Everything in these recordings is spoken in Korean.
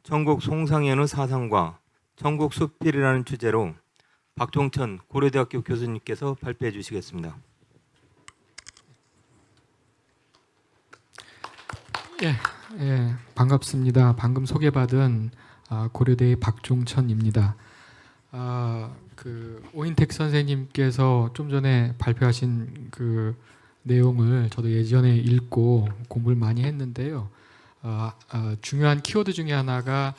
천국 송상현의 사상과 천국 수필이라는 주제로 박종천 고려대학교 교수님께서 발표해 주시겠습니다. 반갑습니다. 방금 소개받은 고려대의 박종천입니다. 오인택 선생님께서 좀 전에 발표하신 그 내용을 저도 예전에 읽고 공부를 많이 했는데요. 중요한 키워드 중에 하나가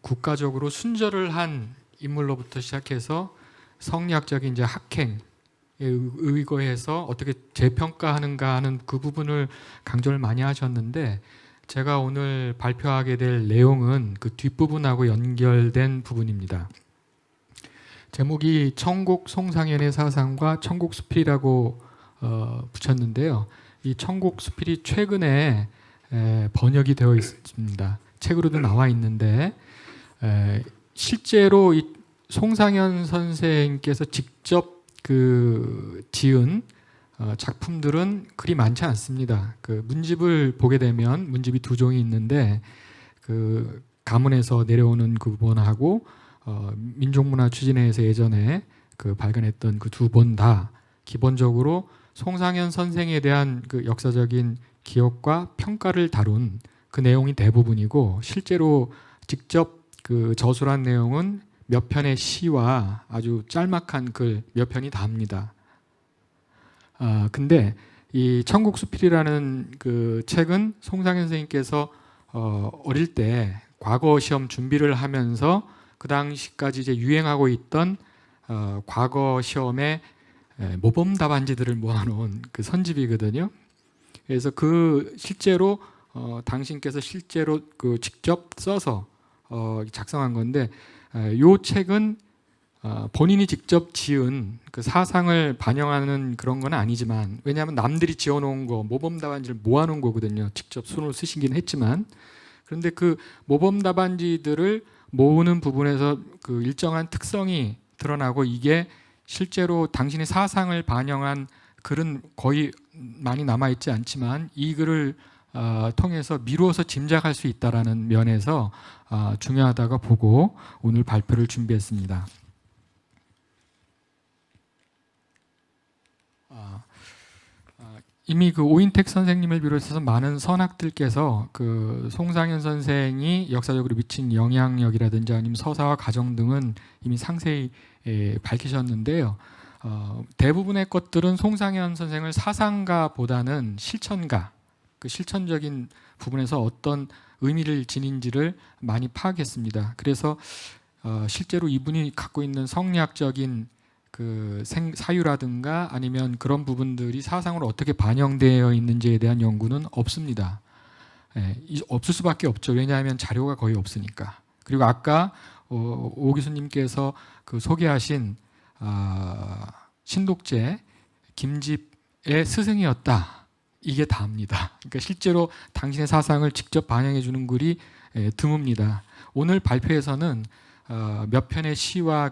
국가적으로 순절을 한 인물로부터 시작해서 성리학적인 이제 학행에 의거해서 어떻게 재평가하는가 하는 그 부분을 강조를 많이 하셨는데, 제가 오늘 발표하게 될 내용은 그 뒷부분하고 연결된 부분입니다. 제목이 천국 송상현의 사상과 천국 수필이라고 붙였는데요. 이 천국 수필이 최근에 번역이 되어 있습니다. 책으로도 나와 있는데, 실제로 이 송상현 선생께서 직접 지은 작품들은 그리 많지 않습니다. 그 문집을 보게 되면 문집이 두 종이 있는데, 그 가문에서 내려오는 그 부분하고 민족문화 추진회에서 예전에 발간했던 그 두 본 다 기본적으로 송상현 선생에 대한 그 역사적인 기억과 평가를 다룬 그 내용이 대부분이고, 실제로 직접 그 저술한 내용은 몇 편의 시와 아주 짤막한 글 몇 편이 답니다. 근데 이 천국수필이라는 그 책은 송상현 선생님께서 어릴 때 과거 시험 준비를 하면서 그 당시까지 이제 유행하고 있던 과거 시험의 모범 답안지들을 모아놓은 그 선집이거든요. 그래서 실제로 당신께서 실제로 직접 써서 작성한 건데, 이 책은 본인이 직접 지은 그 사상을 반영하는 그런 건 아니지만, 왜냐하면 남들이 지어놓은 거 모범 답안지를 모아놓은 거거든요. 직접 손으로 쓰시긴 했지만, 그런데 그 모범 답안지들을 모으는 부분에서 그 일정한 특성이 드러나고, 이게 실제로 당신의 사상을 반영한 글은 거의 많이 남아있지 않지만, 이 글을 통해서 미루어서 짐작할 수 있다는 면에서 중요하다고 보고 오늘 발표를 준비했습니다. 이미 그 오인택 선생님을 비롯해서 많은 선학들께서 그 송상현 선생이 역사적으로 미친 영향력이라든지 아니면 서사와 가정 등은 이미 상세히 밝히셨는데요. 대부분의 것들은 송상현 선생을 사상가보다는 실천가, 그 실천적인 부분에서 어떤 의미를 지닌지를 많이 파악했습니다. 그래서 실제로 이분이 갖고 있는 성리학적인 그 사유라든가 아니면 그런 부분들이 사상으로 어떻게 반영되어 있는지에 대한 연구는 없습니다. 없을 수밖에 없죠. 왜냐하면 자료가 거의 없으니까. 그리고 아까 오 교수님께서 그 소개하신 신독제 김집의 스승이었다, 이게 다입니다. 그러니까 실제로 당신의 사상을 직접 반영해 주는 글이 드뭅니다. 오늘 발표에서는 몇 편의 시와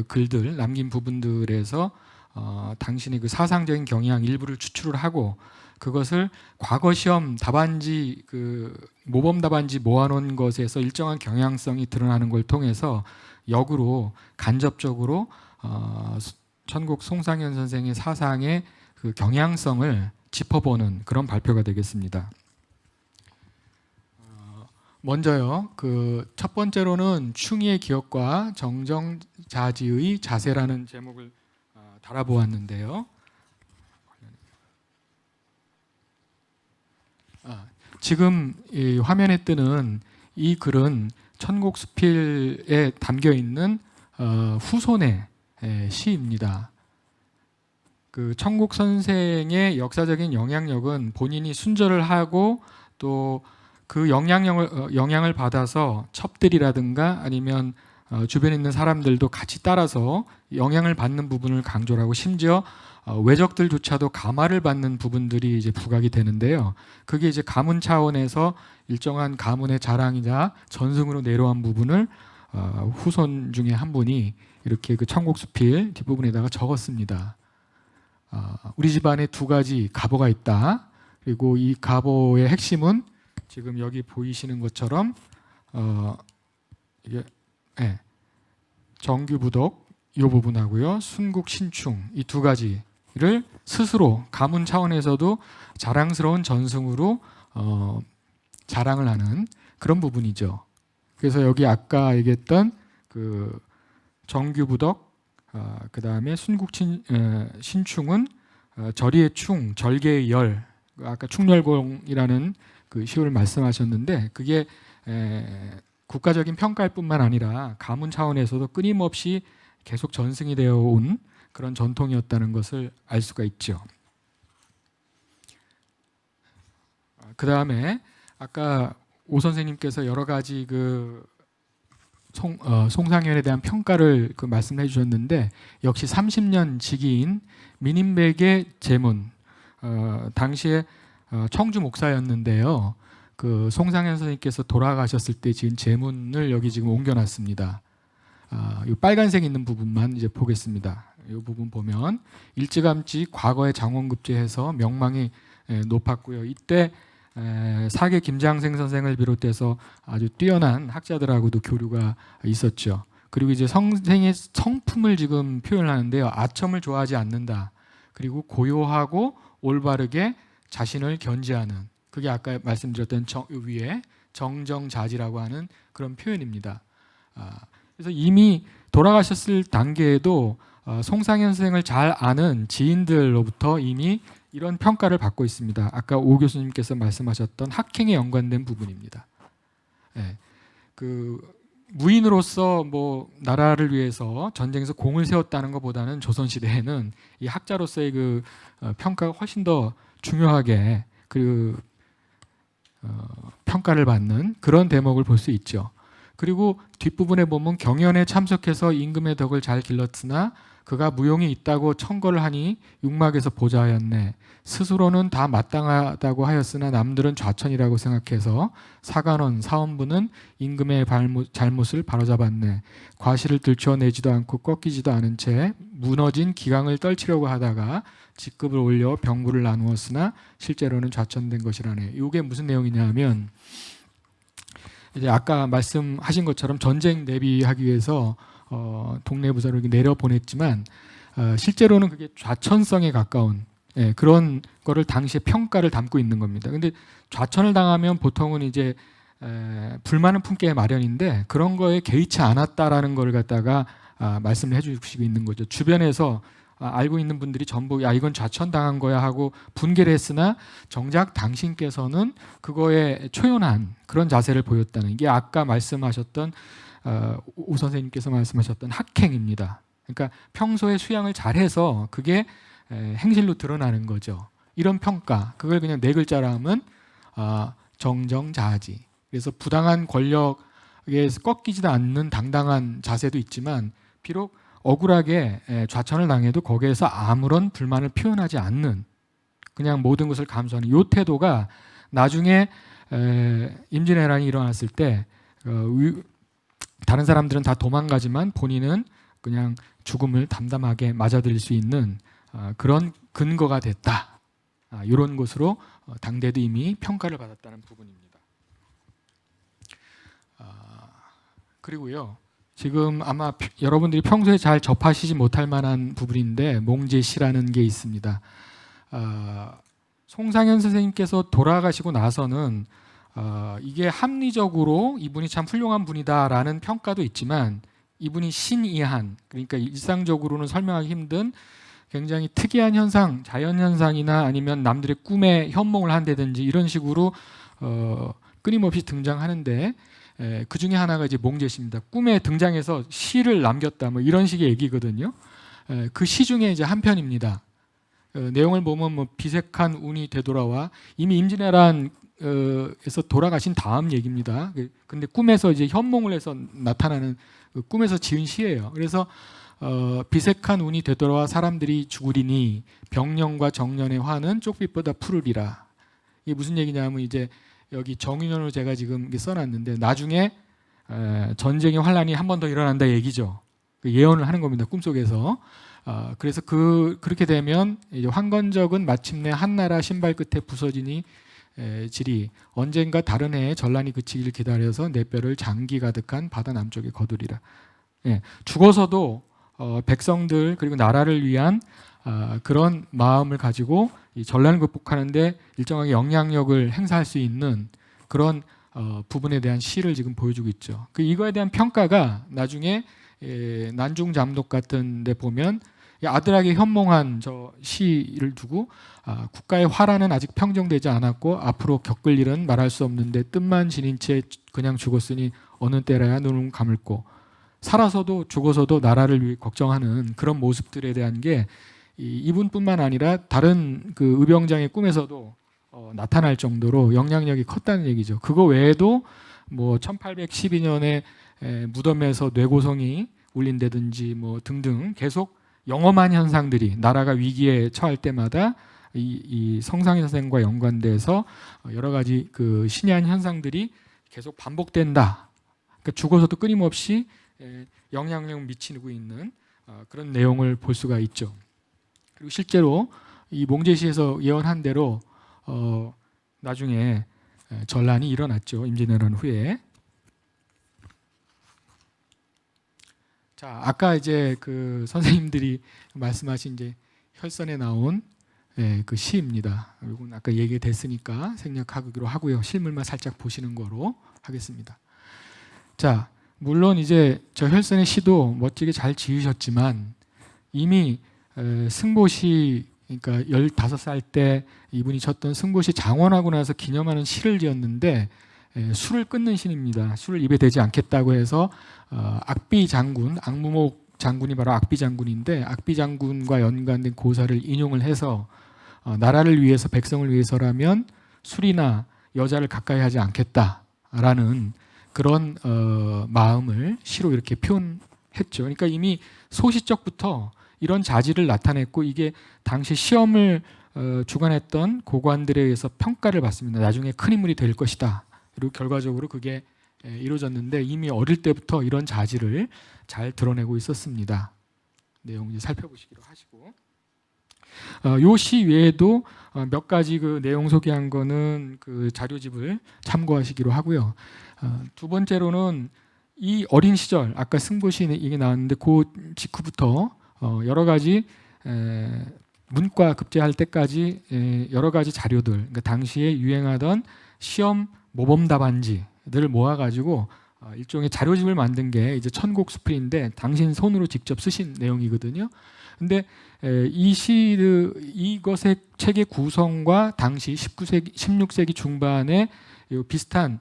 글들 남긴 부분들에서 당신의 그 사상적인 경향 일부를 추출을 하고, 그것을 과거 시험 답안지 모범 답안지 모아놓은 것에서 일정한 경향성이 드러나는 걸 통해서 역으로 간접적으로 천국 송상현 선생의 사상의 그 경향성을 짚어보는 그런 발표가 되겠습니다. 먼저요, 첫 번째로는 충의의 기억과 정정자지의 자세라는 제목을 달아보았는데요. 지금 이 화면에 뜨는 이 글은 천국수필에 담겨 있는 후손의 시입니다. 그 천국 선생의 역사적인 영향력은 본인이 순절을 하고 또 그 영향을 받아서 첩들이라든가 아니면 주변에 있는 사람들도 같이 따라서 영향을 받는 부분을 강조를 하고, 심지어 외적들조차도 감화를 받는 부분들이 이제 부각이 되는데요. 그게 이제 가문 차원에서 일정한 가문의 자랑이자 전승으로 내려온 부분을 후손 중에 한 분이 이렇게 그 천국수필 뒷부분에다가 적었습니다. 우리 집안에 두 가지 가보가 있다. 그리고 이 가보의 핵심은 지금 여기 보이시는 것처럼 이게 정규부덕 이 부분하고요, 순국 신충 이 두 가지를 스스로 가문 차원에서도 자랑스러운 전승으로 자랑을 하는 그런 부분이죠. 그래서 여기 아까 얘기했던 그 정규부덕, 그 다음에 순국 신충은 절의의 충, 절개의 열, 아까 충렬공이라는 그 시호를 말씀하셨는데 그게 국가적인 평가일 뿐만 아니라 가문 차원에서도 끊임없이 계속 전승이 되어 온 그런 전통이었다는 것을 알 수가 있죠. 그 다음에 아까 오 선생님께서 여러 가지 그 송상현에 대한 평가를 그 말씀해 주셨는데 역시 30년 직위인 민인백의 제문, 당시에 청주 목사였는데요. 그 송상현 선생님께서 돌아가셨을 때 지은 제문을 여기 지금 옮겨놨습니다. 이 빨간색 있는 부분만 이제 보겠습니다. 이 부분 보면 일찌감치 과거에 장원급제해서 명망이 높았고요. 이때 사계 김장생 선생을 비롯해서 아주 뛰어난 학자들하고도 교류가 있었죠. 그리고 이제 선생의 성품을 지금 표현하는데요. 아첨을 좋아하지 않는다. 그리고 고요하고 올바르게 자신을 견지하는, 그게 아까 말씀드렸던 위에 정정자지라고 하는 그런 표현입니다. 그래서 이미 돌아가셨을 단계에도 송상현 선생을 잘 아는 지인들로부터 이미 이런 평가를 받고 있습니다. 아까 오 교수님께서 말씀하셨던 학행에 연관된 부분입니다. 그 무인으로서 뭐 나라를 위해서 전쟁에서 공을 세웠다는 것보다는 조선 시대에는 이 학자로서의 그 평가가 훨씬 더 중요하게 그 평가를 받는 그런 대목을 볼 수 있죠. 그리고 뒷부분에 보면 경연에 참석해서 임금의 덕을 잘 길렀으나 그가 무용이 있다고 청거를 하니 육막에서 보자하였네. 스스로는 다 마땅하다고 하였으나 남들은 좌천이라고 생각해서 사관원, 사원부는 임금의 잘못을 바로잡았네. 과실을 들춰내지도 않고 꺾이지도 않은 채 무너진 기강을 떨치려고 하다가 직급을 올려 병부를 나누었으나 실제로는 좌천된 것이라네. 이게 무슨 내용이냐면 이제 아까 말씀하신 것처럼 전쟁 대비하기 위해서 동네 부사로 이렇게 내려 보냈지만 실제로는 그게 좌천성에 가까운 그런 거를 당시에 평가를 담고 있는 겁니다. 근데 좌천을 당하면 보통은 이제 불만은 품게 마련인데 그런 거에 개의치 않았다라는 걸 갖다가 말씀을 해주시고 있는 거죠. 주변에서 알고 있는 분들이 전부 야 이건 좌천당한 거야 하고 분개를 했으나 정작 당신께서는 그거에 초연한 그런 자세를 보였다는 게 아까 말씀하셨던 오 선생님께서 말씀하셨던 학행입니다. 그러니까 평소에 수양을 잘해서 그게 행실로 드러나는 거죠. 이런 평가, 그걸 그냥 네 글자로 하면 정정자지. 그래서 부당한 권력에 꺾이지도 않는 당당한 자세도 있지만 비록 억울하게 좌천을 당해도 거기에서 아무런 불만을 표현하지 않는 그냥 모든 것을 감수하는 이 태도가 나중에 임진왜란이 일어났을 때 다른 사람들은 다 도망가지만 본인은 그냥 죽음을 담담하게 맞아들일 수 있는 그런 근거가 됐다. 이런 것으로 당대도 이미 평가를 받았다는 부분입니다. 그리고요. 지금 아마 여러분들이 평소에 잘 접하시지 못할 만한 부분인데 몽제시라는 게 있습니다. 송상현 선생님께서 돌아가시고 나서는 이게 합리적으로 이분이 참 훌륭한 분이다라는 평가도 있지만 이분이 신이한, 그러니까 일상적으로는 설명하기 힘든 굉장히 특이한 현상, 자연현상이나 아니면 남들의 꿈에 현몽을 한다든지 이런 식으로 끊임없이 등장하는데 그 중에 하나가 이제 몽제시입니다. 꿈에 등장해서 시를 남겼다 뭐 이런 식의 얘기거든요. 그 시 중에 이제 한 편입니다. 내용을 보면 뭐 비색한 운이 되돌아와 이미 임진왜란에서 돌아가신 다음 얘기입니다. 근데 꿈에서 이제 현몽을 해서 나타나는 꿈에서 지은 시예요. 그래서 비색한 운이 되돌아와 사람들이 죽으리니 병령과 정년의 화는 쪽빛보다 푸르리라. 이게 무슨 얘기냐면 이제 여기 정윤현으로 제가 지금 써놨는데 나중에 전쟁의 환란이 한 번 더 일어난다 얘기죠. 예언을 하는 겁니다. 꿈속에서. 그래서 그렇게 되면 이제 황건적은 마침내 한나라 신발 끝에 부서지니 질이 언젠가 다른 해에 전란이 그치기를 기다려서 내 뼈를 장기 가득한 바다 남쪽에 거두리라. 죽어서도 백성들 그리고 나라를 위한 그런 마음을 가지고 이 전란을 극복하는데 일정하게 영향력을 행사할 수 있는 그런 부분에 대한 시를 지금 보여주고 있죠. 이거에 대한 평가가 나중에 난중잠독 같은 데 보면 아들에게 현몽한 저 시를 두고 국가의 화란은 아직 평정되지 않았고 앞으로 겪을 일은 말할 수 없는데 뜻만 지닌 채 그냥 죽었으니 어느 때라야 눈을 감을꼬. 살아서도 죽어서도 나라를 위해 걱정하는 그런 모습들에 대한 게 이분뿐만 아니라 다른 그 의병장의 꿈에서도 나타날 정도로 영향력이 컸다는 얘기죠. 그거 외에도 뭐 1812년에 무덤에서 뇌고성이 울린다든지 뭐 등등 계속 영험한 현상들이 나라가 위기에 처할 때마다 이 성상현상과 연관돼서 여러 가지 그 신이한 현상들이 계속 반복된다. 그러니까 죽어서도 끊임없이 영향력을 미치고 있는 그런 내용을 볼 수가 있죠. 그리고 실제로 이 몽제시에서 예언한 대로 나중에 전란이 일어났죠. 임진왜란 후에. 자, 아까 이제 그 선생님들이 말씀하신 이제 혈선에 나온 그 시입니다. 이건 아까 얘기됐으니까 생략하기로 하고요. 실물만 살짝 보시는 거로 하겠습니다. 자, 물론 이제 저 혈선의 시도 멋지게 잘 지으셨지만 이미 승보시 그러니까 15살 때 이분이 쳤던 승보시 장원하고 나서 기념하는 시를 지었는데 술을 끊는 시입니다. 술을 입에 대지 않겠다고 해서 악비 장군, 악무목 장군이 바로 악비 장군인데 악비 장군과 연관된 고사를 인용을 해서 나라를 위해서 백성을 위해서라면 술이나 여자를 가까이 하지 않겠다라는 그런 마음을 시로 이렇게 표현했죠. 그러니까 이미 소시적부터 이런 자질을 나타냈고 이게 당시 시험을 주관했던 고관들에 의해서 평가를 받습니다. 나중에 큰 인물이 될 것이다. 그리고 결과적으로 그게 이루어졌는데 이미 어릴 때부터 이런 자질을 잘 드러내고 있었습니다. 내용 이제 살펴보시기로 하시고 요 시 외에도 몇 가지 그 내용 소개한 거는 그 자료집을 참고하시기로 하고요. 두 번째로는 이 어린 시절 아까 승보시 이게 나왔는데 그 직후부터 여러 가지 문과 급제할 때까지 여러 가지 자료들 그러니까 당시에 유행하던 시험 모범 답안지들을 모아가지고 일종의 자료집을 만든 게 이제 천곡수필인데 당신 손으로 직접 쓰신 내용이거든요. 근데 이것의 책의 구성과 당시 16세기 중반에 비슷한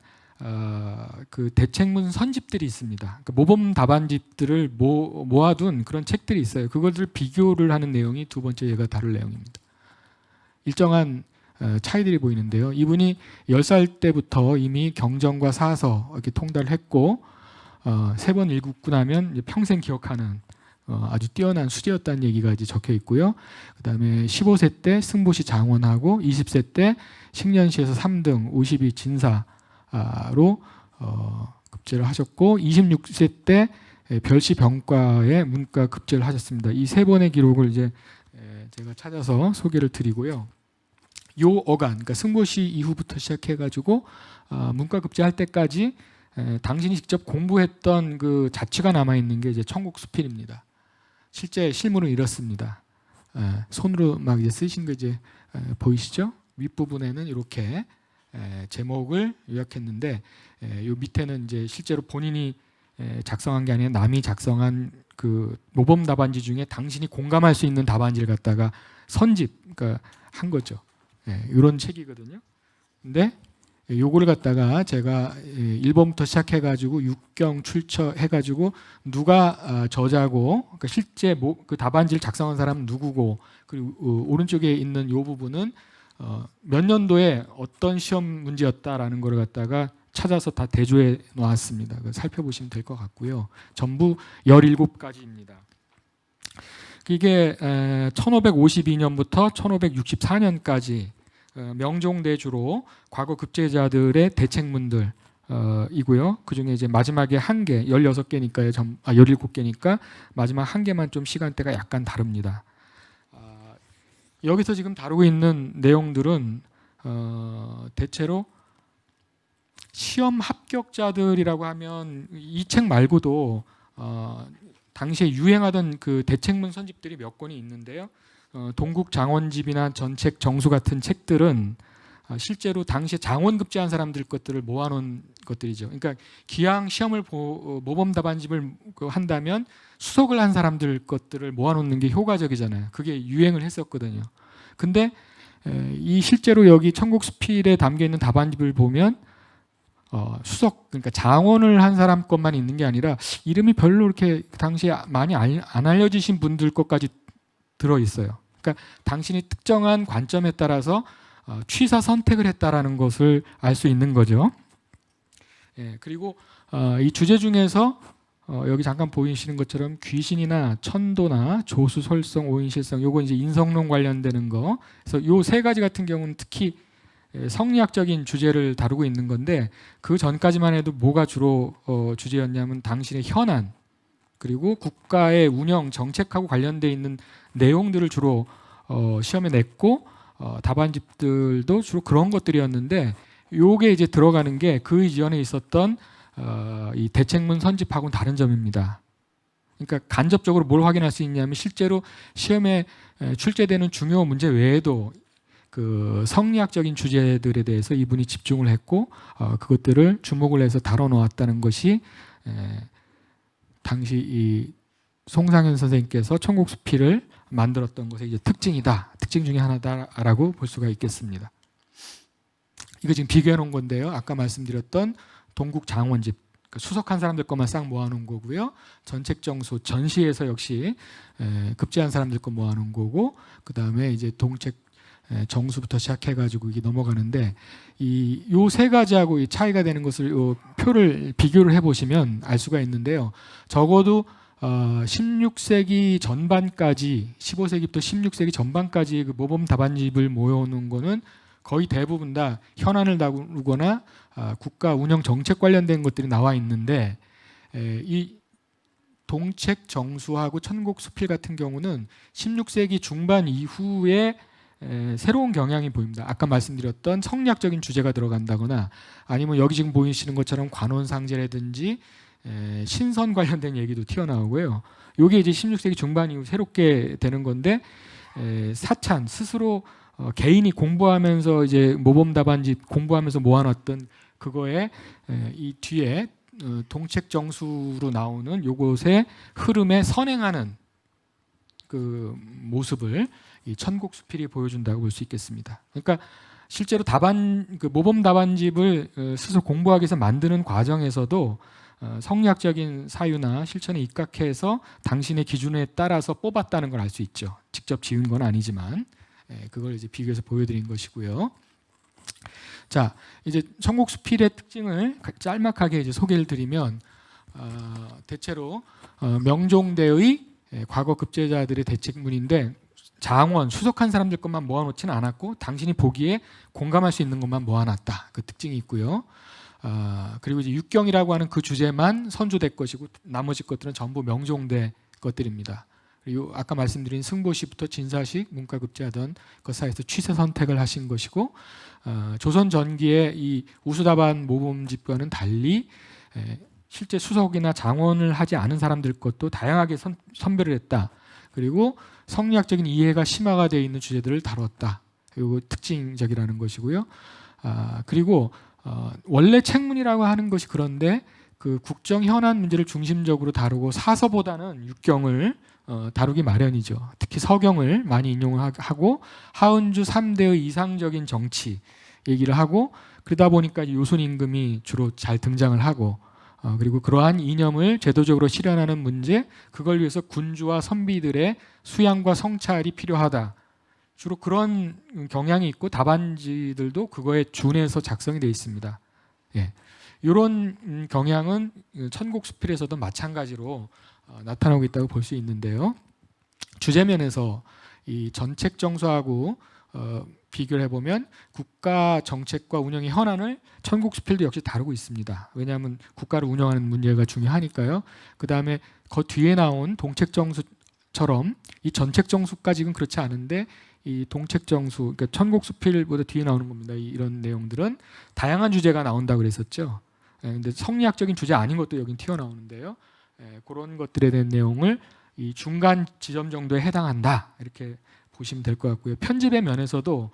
그 대책문 선집들이 있습니다. 그러니까 모범 답안집들을 모아둔 그런 책들이 있어요. 그것을 비교를 하는 내용이 두 번째 얘가 다룰 내용입니다. 일정한 차이들이 보이는데요. 이분이 10살 때부터 이미 경전과 사서 이렇게 통달을 했고 3번 읽고 나면 평생 기억하는 아주 뛰어난 수재였다는 얘기가 이제 적혀 있고요. 그다음에 15세 때 승보시 장원하고 20세 때 식년시에서 3등 52 진사로 급제를 하셨고 26세 때 별시 병과에 문과 급제를 하셨습니다. 이 세 번의 기록을 이제 제가 찾아서 소개를 드리고요. 요 어간, 그러니까 승보시 이후부터 시작해가지고 문과 급제할 때까지 당신이 직접 공부했던 그 자취가 남아 있는 게 이제 천곡수필입니다. 실제 실물은 이렇습니다. 손으로 막 이제 쓰신 거 이제 보이시죠? 윗부분에는 이렇게 제목을 요약했는데 요 밑에는 이제 실제로 본인이 작성한 게 아니라 남이 작성한 그 모범 답안지 중에 당신이 공감할 수 있는 답안지를 갖다가 선집, 그러니까 한 거죠. 이런 책이거든요. 근데 요거를 갖다가 제가 1번부터 시작해가지고 6경 출처해가지고 누가 저자고 그러니까 실제 그 답안지를 작성한 사람은 누구고 그리고 오른쪽에 있는 요 부분은 몇 년도에 어떤 시험 문제였다라는 걸 갖다가 찾아서 다 대조해 놓았습니다. 살펴보시면 될 것 같고요. 전부 17가지입니다. 이게 1552년부터 1564년까지 명종대주로 과거 급제자들의 대책문들 이고요. 그중에 이제 마지막에 한 개, 16개니까요. 17개니까 마지막 한 개만 좀 시간대가 약간 다릅니다. 여기서 지금 다루고 있는 내용들은 대체로 시험 합격자들이라고 하면 이 책 말고도 당시에 유행하던 그 대책문 선집들이 몇 권이 있는데요. 동국 장원집이나 전책 정수 같은 책들은 실제로 당시에 장원급제한 사람들 것들을 모아놓은 것들이죠. 그러니까 기왕 시험을 모범 답안집을 한다면 수석을 한 사람들 것들을 모아놓는 게 효과적이잖아요. 그게 유행을 했었거든요. 근데 이 실제로 여기 천국수필에 담겨 있는 답안집을 보면 수석, 그러니까 장원을 한 사람 것만 있는 게 아니라 이름이 별로 이렇게 당시에 많이 안 알려지신 분들 것까지 들어 있어요. 그러니까 당신이 특정한 관점에 따라서 취사 선택을 했다라는 것을 알 수 있는 거죠. 예, 그리고 이 주제 중에서 여기 잠깐 보이시는 것처럼 귀신이나 천도나 조수설성, 오인실성, 요거 이제 인성론 관련되는 거. 그래서 요 세 가지 같은 경우는 특히 성리학적인 주제를 다루고 있는 건데 그 전까지만 해도 뭐가 주로 주제였냐면 당신의 현안 그리고 국가의 운영 정책하고 관련돼 있는 내용들을 주로 시험에 냈고 답안집들도 주로 그런 것들이었는데 요게 이제 들어가는 게 그 이전에 있었던 이 대책문 선집하고는 다른 점입니다. 그러니까 간접적으로 뭘 확인할 수 있냐면 실제로 시험에 출제되는 중요 문제 외에도 그 성리학적인 주제들에 대해서 이분이 집중을 했고 그것들을 주목을 해서 다뤄놓았다는 것이 당시 이 송상현 선생님께서 천국수필을 만들었던 것의 이제 특징이다. 특징 중에 하나다라고 볼 수가 있겠습니다. 이거 지금 비교해 놓은 건데요. 아까 말씀드렸던 동국 장원집 그러니까 수석한 사람들 것만 싹 모아놓은 거고요. 전책정수 전시에서 역시 급제한 사람들 것 모아놓은 거고 그 다음에 이제 동책 정수부터 시작해가지고 이게 넘어가는데 이 요 세 가지하고 이 차이가 되는 것을 요 표를 비교를 해보시면 알 수가 있는데요. 적어도 16세기 전반까지 15세기부터 16세기 전반까지 그 모범 답안집을 모여놓은 거는 거의 대부분 다 현안을 다루거나 국가 운영 정책 관련된 것들이 나와 있는데 이 동책 정수하고 천국수필 같은 경우는 16세기 중반 이후에 새로운 경향이 보입니다. 아까 말씀드렸던 성리학적인 주제가 들어간다거나 아니면 여기 지금 보이시는 것처럼 관원상제라든지 신선 관련된 얘기도 튀어나오고요. 이게 이제 16세기 중반 이후 새롭게 되는 건데 사찬 스스로 개인이 공부하면서 이제 모범 답안집 공부하면서 모아놨던 그거에 이 뒤에 동책 정수로 나오는 요것의 흐름에 선행하는 그 모습을 이 천국수필이 보여준다고 볼 수 있겠습니다. 그러니까 실제로 그 모범 답안집을 스스로 공부하기 위해서 만드는 과정에서도 성리학적인 사유나 실천에 입각해서 당신의 기준에 따라서 뽑았다는 걸 알 수 있죠. 직접 지은 건 아니지만 그걸 이제 비교해서 보여드린 것이고요. 자, 이제 천국수필의 특징을 짤막하게 이제 소개를 드리면 대체로 명종대의 과거 급제자들의 대책문인데 장원, 수석한 사람들 것만 모아놓지는 않았고 당신이 보기에 공감할 수 있는 것만 모아놨다. 그 특징이 있고요. 그리고 이제 육경이라고 하는 그 주제만 선조될 것이고 나머지 것들은 전부 명종대 것들입니다. 그리고 아까 말씀드린 승보시부터 진사식, 문과급제하던 것 사이에서 취사 선택을 하신 것이고 조선 전기의 이 우수답안 모범집과는 달리 실제 수석이나 장원을 하지 않은 사람들 것도 다양하게 선별을 했다. 그리고 성리학적인 이해가 심화가 되어 있는 주제들을 다뤘다. 이거 특징적이라는 것이고요. 그리고 원래 책문이라고 하는 것이 그런데 그 국정 현안 문제를 중심적으로 다루고 사서보다는 육경을 다루기 마련이죠. 특히 서경을 많이 인용하고 하은주 3대의 이상적인 정치 얘기를 하고 그러다 보니까 요손 임금이 주로 잘 등장을 하고 그리고 그러한 이념을 제도적으로 실현하는 문제 그걸 위해서 군주와 선비들의 수양과 성찰이 필요하다. 주로 그런 경향이 있고 답안지들도 그거에 준해서 작성이 되어 있습니다. 예. 이런 경향은 천국수필에서도 마찬가지로 나타나고 있다고 볼 수 있는데요. 주제면에서 이 전책 정수하고 비교를 해보면 국가 정책과 운영의 현안을 천국수필도 역시 다루고 있습니다. 왜냐하면 국가를 운영하는 문제가 중요하니까요. 그 다음에 그 뒤에 나온 동책 정수처럼 이 전책 정수까지는 그렇지 않은데 이 동책정수, 그러니까 천곡수필보다 뒤에 나오는 겁니다. 이런 내용들은 다양한 주제가 나온다 그랬었죠. 근데 성리학적인 주제 아닌 것도 여긴 튀어나오는데요. 그런 것들에 대한 내용을 이 중간 지점 정도에 해당한다 이렇게 보시면 될 것 같고요. 편집의 면에서도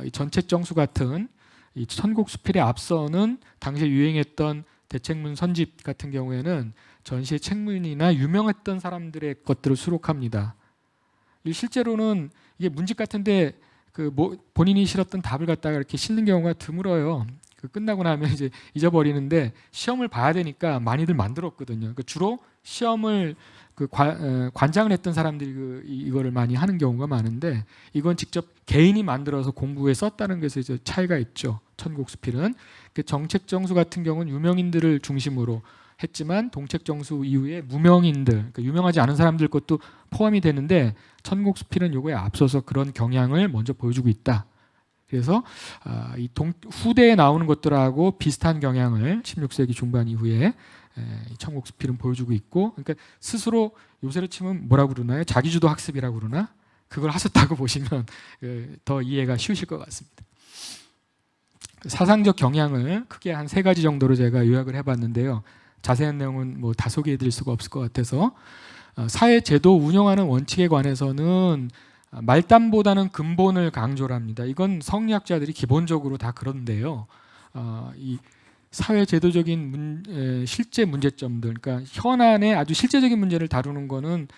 이 전책정수 같은 이 천곡수필에 앞서는 당시에 유행했던 대책문 선집 같은 경우에는 전시의 책문이나 유명했던 사람들의 것들을 수록합니다. 실제로는 이게 문집 같은데 본인이 실었던 답을 갖다가 이렇게 실는 경우가 드물어요. 끝나고 나면 이제 잊어버리는데 시험을 봐야 되니까 많이들 만들었거든요. 주로 시험을 관장을 했던 사람들이 이거를 많이 하는 경우가 많은데 이건 직접 개인이 만들어서 공부에 썼다는 것에 이제 차이가 있죠. 천곡수필은 정책정수 같은 경우는 유명인들을 중심으로 했지만 동책정수 이후에 무명인들, 그러니까 유명하지 않은 사람들 것도 포함이 되는데 천곡수필은 요거에 앞서서 그런 경향을 먼저 보여주고 있다. 그래서 후대에 나오는 것들하고 비슷한 경향을 16세기 중반 이후에 천곡수필은 보여주고 있고, 그러니까 스스로 요새로 치면 뭐라고 그러나요? 자기주도 학습이라고 그러나? 그걸 하셨다고 보시면 더 이해가 쉬우실 것 같습니다. 사상적 경향을 크게 한 3가지 정도로 제가 요약을 해봤는데요. 자세한 내용은 뭐 다 소개해드릴 수가 없을 것 같아서 사회 제도 운영하는 원칙에 관해서는 말단보다는 근본을 강조를 합니다. 이건 성리학자들이 기본적으로 다 그런데요. 이 사회 제도적인 실제 문제점들, 그러니까 현안의 아주 실제적인 문제를 다루는 거는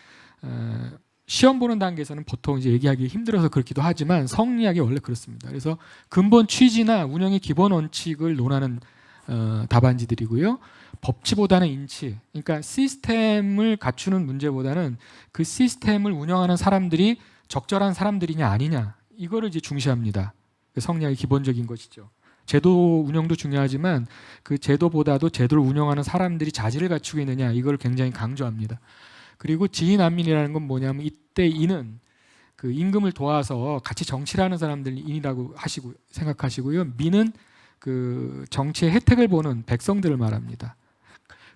시험 보는 단계에서는 보통 이제 얘기하기 힘들어서 그렇기도 하지만 성리학이 원래 그렇습니다. 그래서 근본 취지나 운영의 기본 원칙을 논하는 답안지들이고요. 법치보다는 인치, 그러니까 시스템을 갖추는 문제보다는 그 시스템을 운영하는 사람들이 적절한 사람들이냐 아니냐 이거를 이제 중시합니다. 성리학의 기본적인 것이죠. 제도 운영도 중요하지만 그 제도보다도 제도를 운영하는 사람들이 자질을 갖추고 있느냐 이걸 굉장히 강조합니다. 그리고 지인안민이라는 건 뭐냐면 이때 인은 그 임금을 도와서 같이 정치를 하는 사람들 인이라고 생각하시고요. 민은 그 정치의 혜택을 보는 백성들을 말합니다.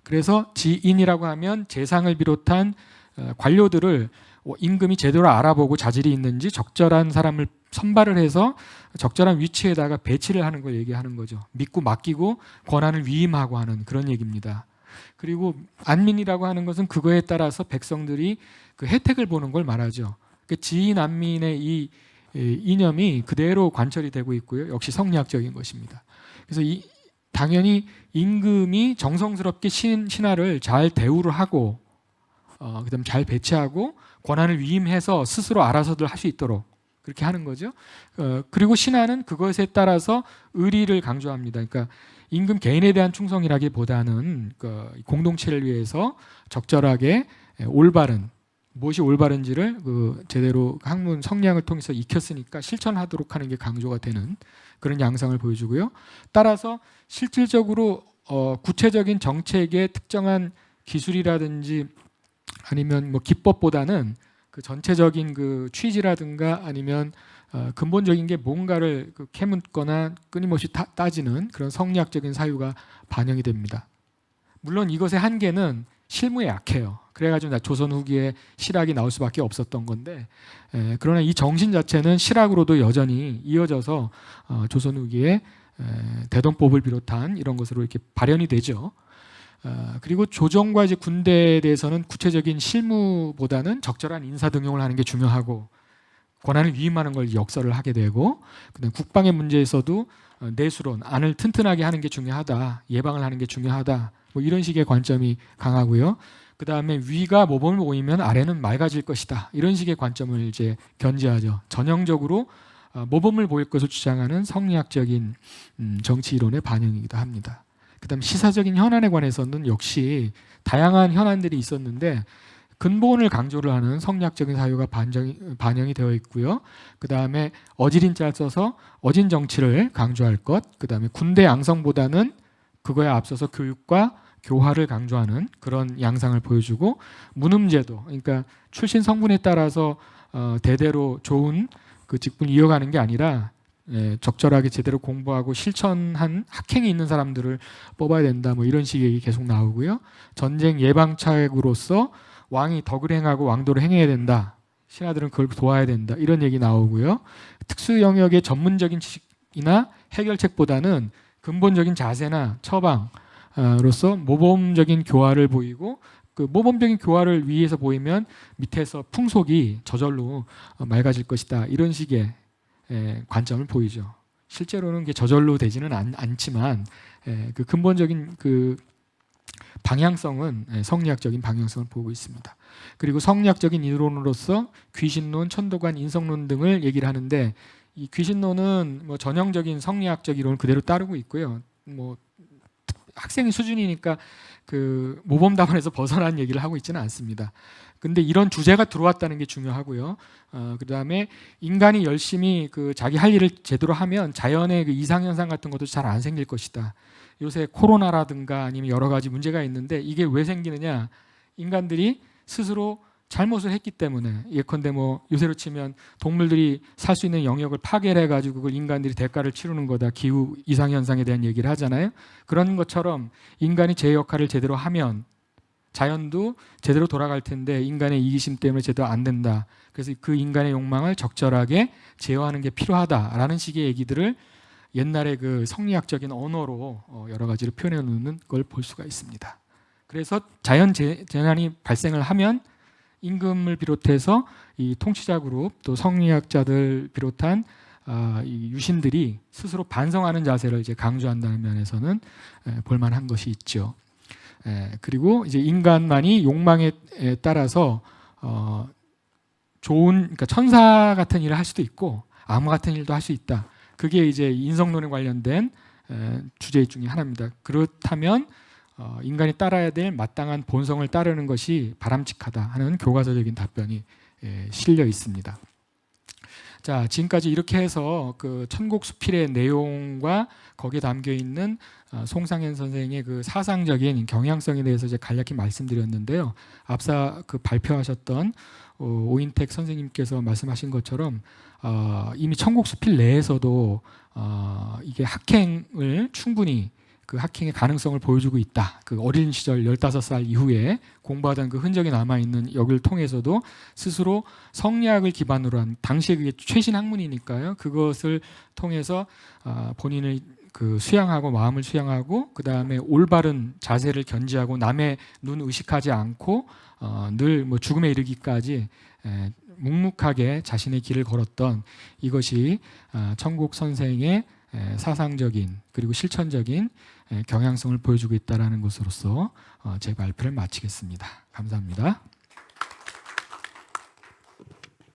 그래서 지인이라고 하면 재상을 비롯한 관료들을 임금이 제대로 알아보고 자질이 있는지 적절한 사람을 선발을 해서 적절한 위치에다가 배치를 하는 걸 얘기하는 거죠. 믿고 맡기고 권한을 위임하고 하는 그런 얘기입니다. 그리고 안민이라고 하는 것은 그거에 따라서 백성들이 그 혜택을 보는 걸 말하죠. 지인 안민의 이 이념이 그대로 관철이 되고 있고요. 역시 성리학적인 것입니다. 그래서 당연히 임금이 정성스럽게 신하를 잘 대우를 하고 그다음 잘 배치하고 권한을 위임해서 스스로 알아서들 할 수 있도록 그렇게 하는 거죠. 그리고 신하는 그것에 따라서 의리를 강조합니다. 그러니까 임금 개인에 대한 충성이라기보다는 공동체를 위해서 적절하게 올바른 무엇이 올바른지를 제대로 학문 성리학을 통해서 익혔으니까 실천하도록 하는 게 강조가 되는 그런 양상을 보여주고요. 따라서 실질적으로 구체적인 정책의 특정한 기술이라든지 아니면 뭐 기법보다는 그 전체적인 그 취지라든가 아니면 근본적인 게 뭔가를 캐묻거나 끊임없이 따지는 그런 성리학적인 사유가 반영이 됩니다. 물론 이것의 한계는 실무에 약해요. 그래가지고 조선 후기에 실학이 나올 수밖에 없었던 건데 그러나 이 정신 자체는 실학으로도 여전히 이어져서 조선 후기에 대동법을 비롯한 이런 것으로 이렇게 발현이 되죠. 그리고 조정과 이제 군대에 대해서는 구체적인 실무보다는 적절한 인사 등용을 하는 게 중요하고 권한을 위임하는 걸 역설을 하게 되고 그다음 국방의 문제에서도 내수론 안을 튼튼하게 하는 게 중요하다, 예방을 하는 게 중요하다, 뭐 이런 식의 관점이 강하고요. 그 다음에 위가 모범을 보이면 아래는 맑아질 것이다, 이런 식의 관점을 이제 견지하죠. 전형적으로 모범을 보일 것을 주장하는 성리학적인 정치 이론의 반영이기도 합니다. 그다음 시사적인 현안에 관해서는 역시 다양한 현안들이 있었는데 근본을 강조를 하는 성리학적인 사유가 반영이 되어 있고요. 그 다음에 어지린자를 써서 어진 정치를 강조할 것, 그 다음에 군대 양성보다는 그거에 앞서서 교육과 교화를 강조하는 그런 양상을 보여주고 문음제도, 그러니까 출신 성분에 따라서 대대로 좋은 그 직분을 이어가는 게 아니라 적절하게 제대로 공부하고 실천한 학행이 있는 사람들을 뽑아야 된다, 뭐 이런 식의 얘기 계속 나오고요. 전쟁 예방차액으로서 왕이 덕을 행하고 왕도를 행해야 된다, 신하들은 그걸 도와야 된다. 이런 얘기 나오고요. 특수 영역의 전문적인 지식이나 해결책보다는 근본적인 자세나 처방으로서 모범적인 교화를 보이고 그 모범적인 교화를 위에서 보이면 밑에서 풍속이 저절로 맑아질 것이다. 이런 식의 관점을 보이죠. 실제로는 그게 저절로 되지는 않지만 그 근본적인 그 방향성은 성리학적인 방향성을 보고 있습니다. 그리고 성리학적인 이론으로서 귀신론, 천도관, 인성론 등을 얘기를 하는데 이 귀신론은 뭐 전형적인 성리학적 이론을 그대로 따르고 있고요. 뭐 학생의 수준이니까 그 모범 답안에서 벗어난 얘기를 하고 있지는 않습니다. 근데 이런 주제가 들어왔다는 게 중요하고요. 그다음에 인간이 열심히 그 자기 할 일을 제대로 하면 자연의 그 이상 현상 같은 것도 잘 안 생길 것이다. 요새 코로나라든가 아니면 여러 가지 문제가 있는데 이게 왜 생기느냐? 인간들이 스스로 잘못을 했기 때문에 예컨대 뭐 요새로 치면 동물들이 살 수 있는 영역을 파괴를 해가지고 그걸 인간들이 대가를 치르는 거다. 기후 이상 현상에 대한 얘기를 하잖아요. 그런 것처럼 인간이 제 역할을 제대로 하면 자연도 제대로 돌아갈 텐데 인간의 이기심 때문에 제대로 안 된다. 그래서 그 인간의 욕망을 적절하게 제어하는 게 필요하다라는 식의 얘기들을 옛날에 그 성리학적인 언어로 여러 가지로 표현해 놓는 걸 볼 수가 있습니다. 그래서 자연 재난이 발생을 하면 임금을 비롯해서 이 통치자 그룹 또 성리학자들 비롯한 이 유신들이 스스로 반성하는 자세를 이제 강조한다는 면에서는 볼만한 것이 있죠. 그리고 이제 인간만이 욕망에 따라서 좋은 그러니까 천사 같은 일을 할 수도 있고 악마 같은 일도 할 수 있다. 그게 이제 인성론에 관련된 주제 중에 하나입니다. 그렇다면 인간이 따라야 될 마땅한 본성을 따르는 것이 바람직하다 하는 교과서적인 답변이 실려 있습니다. 자, 지금까지 이렇게 해서 그 천곡수필의 내용과 거기에 담겨 있는 송상현 선생의 그 사상적인 경향성에 대해서 이제 간략히 말씀드렸는데요. 앞서 그 발표하셨던 오인택 선생님께서 말씀하신 것처럼 이미 천곡수필 내에서도 이게 학행을 충분히 그 학행의 가능성을 보여주고 있다. 그 어린 시절 15살 이후에 공부하던 그 흔적이 남아있는 여기를 통해서도 스스로 성리학을 기반으로 한 당시에 그게 최신 학문이니까요. 그것을 통해서 본인을 그 수양하고 마음을 수양하고 그 다음에 올바른 자세를 견지하고 남의 눈 의식하지 않고 늘 뭐 죽음에 이르기까지 묵묵하게 자신의 길을 걸었던 이것이 천곡 선생의 사상적인 그리고 실천적인 경향성을 보여주고 있다는 것으로서 제 발표를 마치겠습니다. 감사합니다.